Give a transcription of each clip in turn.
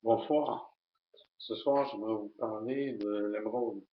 Bonsoir. Ce soir, j'aimerais vous parler de l'émeraude.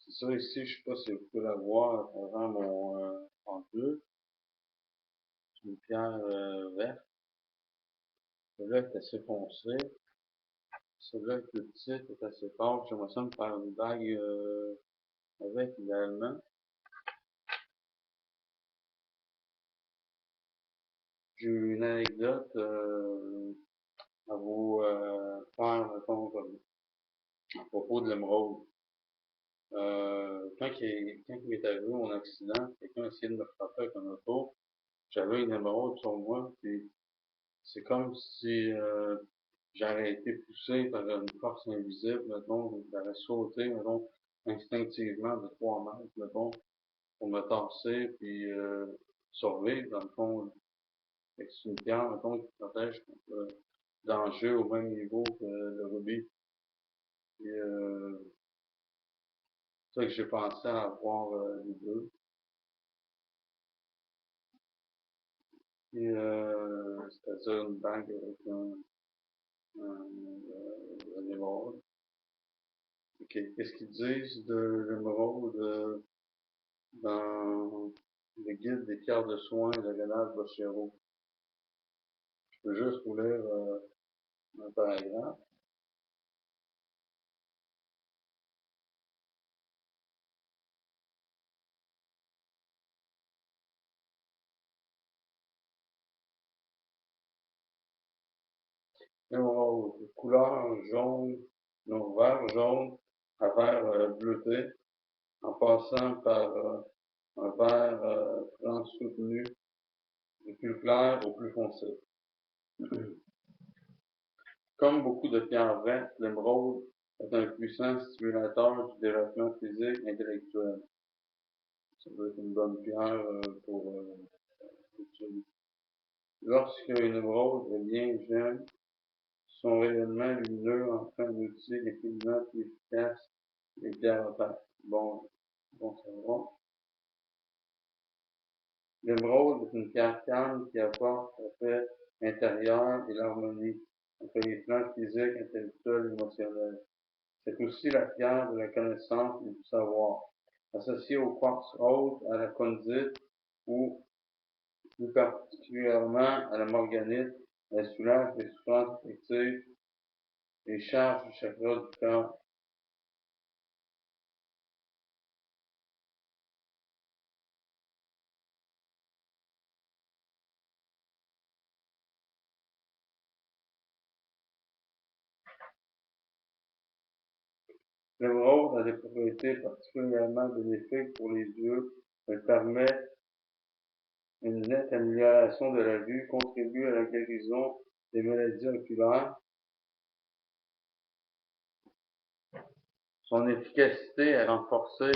C'est ça ici, je sais pas si vous pouvez la voir à travers mon enduit. C'est une pierre verte. Celle-là est assez foncée. Celle-là est plus petite, est assez forte. J'aimerais ça me faire une bague avec idéalement. J'ai eu une anecdote à vous faire, mettons, à propos de l'émeraude. Quand il est arrivé mon accident, quelqu'un a essayé de me frapper avec un auto. J'avais une émeraude sur moi, puis c'est comme si j'aurais été poussé par une force invisible, mettons, j'aurais sauté, mettons, instinctivement de 3 mètres, mettons, pour me tasser, puis survivre, dans le fond. Fait que c'est une pierre, mettons, qui protège contre le danger au même niveau que le rubis. Puis c'est ça que j'ai pensé à avoir les deux. Puis c'est-à-dire une bague avec un émeraude. OK. Qu'est-ce qu'ils disent de l'émeraude dans le guide des pierres de soins de Renal Bochero? Je peux juste vous lire un paragraphe. L'émeraude, couleur jaune, non, vert jaune à vert bleuté, en passant par un vert franc soutenu du plus clair au plus foncé. Comme beaucoup de pierres vertes, l'émeraude est un puissant stimulateur du développement physique et intellectuel. Ça doit être une bonne pierre pour utiliser. Lorsque une émeraude est bien jeune, son rayonnement lumineux en fait un outil infiniment plus efficace que les pierres opaques. Bon savoir. L'émeraude est une pierre calme qui apporte la paix intérieure et l'harmonie entre les plans physiques, intellectuels et émotionnels. C'est aussi la pierre de la connaissance et du savoir. Associée au quartz rose, à la condite ou plus particulièrement à la morganite, elle soulage les souffrances affectives et charge du chakra du cœur. L'émeraude a des propriétés particulièrement bénéfiques pour les yeux. Elle permet une nette amélioration de la vue, contribue à la guérison des maladies oculaires. Son efficacité est renforcée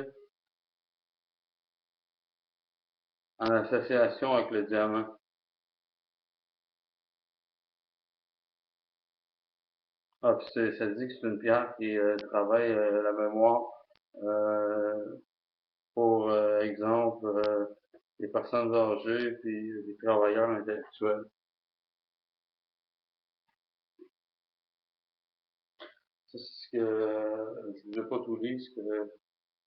en association avec le diamant. Ah, puis ça dit que c'est une pierre qui travaille la mémoire. Euh, pour exemple, les personnes âgées puis les travailleurs intellectuels. Ça, c'est ce que je ne vous ai pas tout lu, ce que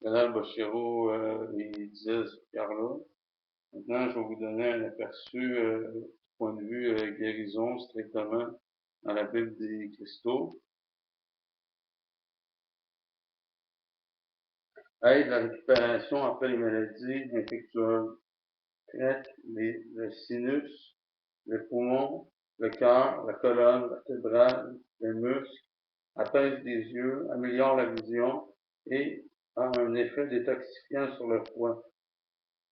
Donald Bochero il disait sur pierre-là. Maintenant, je vais vous donner un aperçu du point de vue guérison strictement dans la Bible des cristaux. Aide la récupération après les maladies infectieuses. Traite le sinus, les poumons, le cœur, la colonne vertébrale, les muscles, apaise les yeux, améliore la vision et a un effet détoxifiant sur le foie,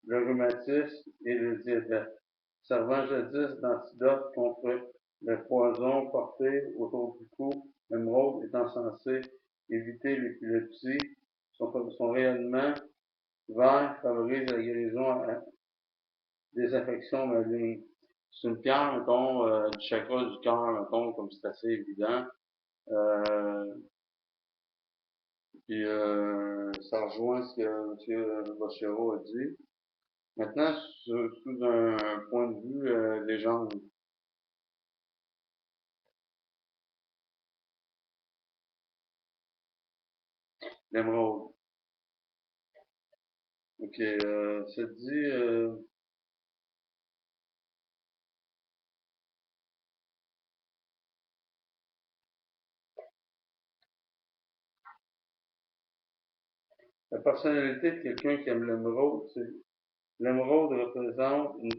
le rhumatisme et le diabète. Servant jadis d'antidote contre les poisons portés autour du cou, l'émeraude étant censé éviter l'épilepsie, son rayonnement vert favorise la guérison des affections malignes. C'est une pierre, mettons, du chakra du cœur, mettons, comme c'est assez évident. Euh, Puis ça rejoint ce que M. Bochero a dit. Maintenant, sous un point de vue légende, l'émeraude. Ok, ça dit, la personnalité de quelqu'un qui aime l'émeraude, c'est l'émeraude représente une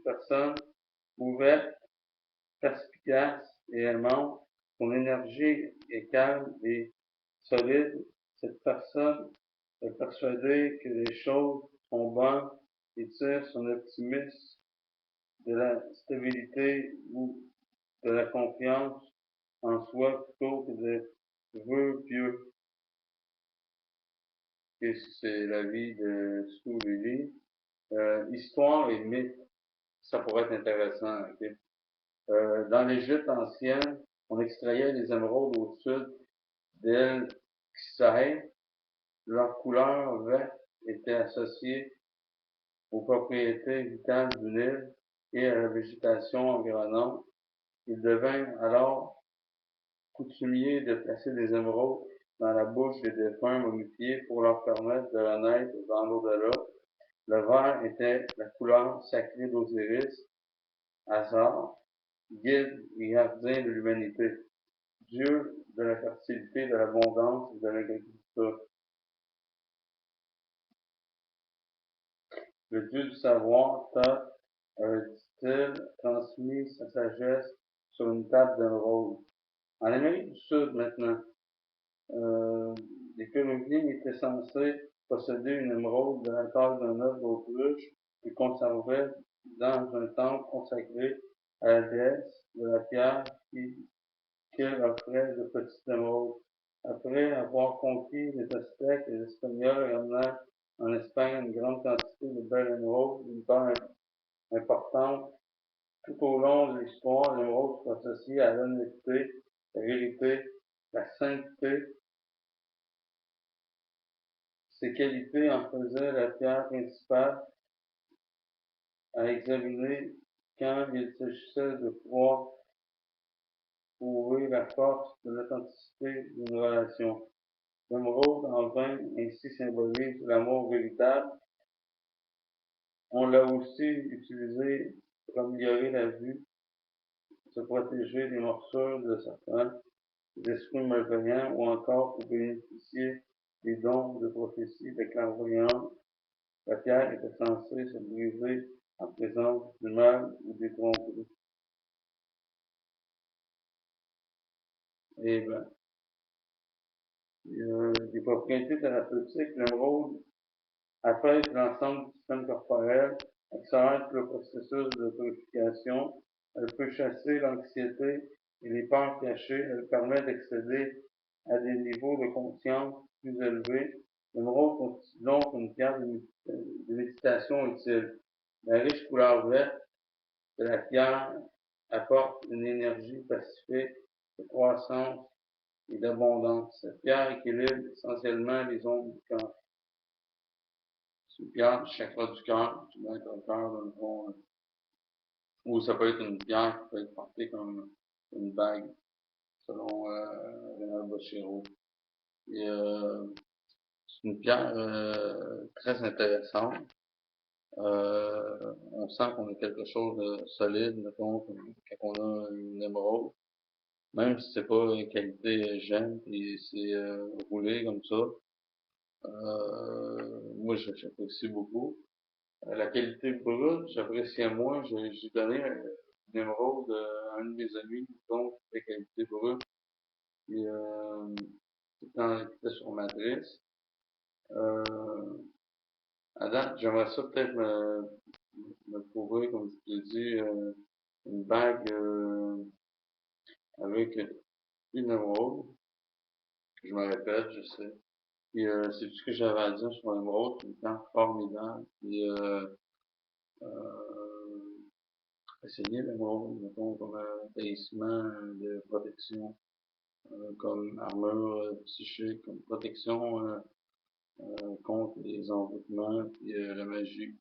personne ouverte, perspicace et aimante. Son énergie est calme et solide. Cette personne est persuadée que les choses sont bonnes et tire son optimisme de la stabilité ou de la confiance en soi plutôt que des vœux pieux. Et c'est la vie de Stu Lilly. Histoire et mythe, ça pourrait être intéressant. Okay? Dans l'Égypte ancienne, on extrayait les émeraudes au sud d'El Qusay. Leur couleur verte était associée aux propriétés vitales du Nil et à la végétation environnante. Il devint alors coutumier de placer des émeraudes dans la bouche des défunts momifiés pour leur permettre de renaître dans l'au-delà. Le vert était la couleur sacrée d'Osiris, Hazard, guide et gardien de l'humanité, dieu de la fertilité, de l'abondance et de l'agriculture. Le dieu du savoir, Thoth, dit-il, transmis sa sagesse sur une table d'émeraude. En Amérique du Sud, maintenant, les Péruviens étaient censés posséder une émeraude de la taille d'un œuf d'autruche qu'ils conservaient dans un temple consacré à la déesse de la pierre qu'ils offraient de petites émeraudes. Après avoir conquis les Aztèques, les Espagnols ramenèrent en Espagne une grande quantité de belles émeraudes d'une taille importante. Tout au long de l'histoire, l'émeraude fut associée à l'honnêteté, la vérité, la sainteté. Ces qualités en faisaient la pierre principale à examiner quand il s'agissait de pouvoir prouver la force de l'authenticité d'une relation. L'émeraude en vain ainsi symbolise l'amour véritable. On l'a aussi utilisé pour améliorer la vue, se protéger des morsures de certains esprits malveillants ou encore pour bénéficier des dons de prophétie, de clairvoyance. La pierre était censée se briser en présence du mal ou des tromperies. Et ben, des propriétés thérapeutiques, l'émeraude apaise l'ensemble du système corporel, accélère le processus de purification, elle peut chasser l'anxiété et les peurs cachées, elle permet d'accéder à des niveaux de conscience plus élevés. L'émeraude constitue donc une pierre de méditation utile. La riche couleur verte de la pierre apporte une énergie pacifique, de croissance et d'abondance. Cette pierre équilibre essentiellement les ondes du cœur. C'est une pierre du chakra du cœur, qui doit être au cœur dans le fond, ou ça peut être une pierre qui peut être portée comme une bague, selon René Bochero. Et c'est une pierre très intéressante. On sent qu'on a quelque chose de solide, mettons, quand on a une émeraude. Même si c'est pas une qualité gemme, et c'est roulé comme ça. Moi, j'apprécie beaucoup. La qualité brute, j'appréciais moins. J'ai donné une émeraude à un de mes amis, donc la qualité brute. Puis, quand était sur matrice. À date, j'aimerais ça peut-être me trouver, comme je te dis, une bague avec une émeraude. Je me répète, je sais. Puis c'est tout ce que j'avais à dire sur l'émeraude, c'est une temps formidable. Puis essayer l'émeraude, mettons, comme un talisman de protection, comme armure psychique, comme protection contre les envoûtements, puis la magie.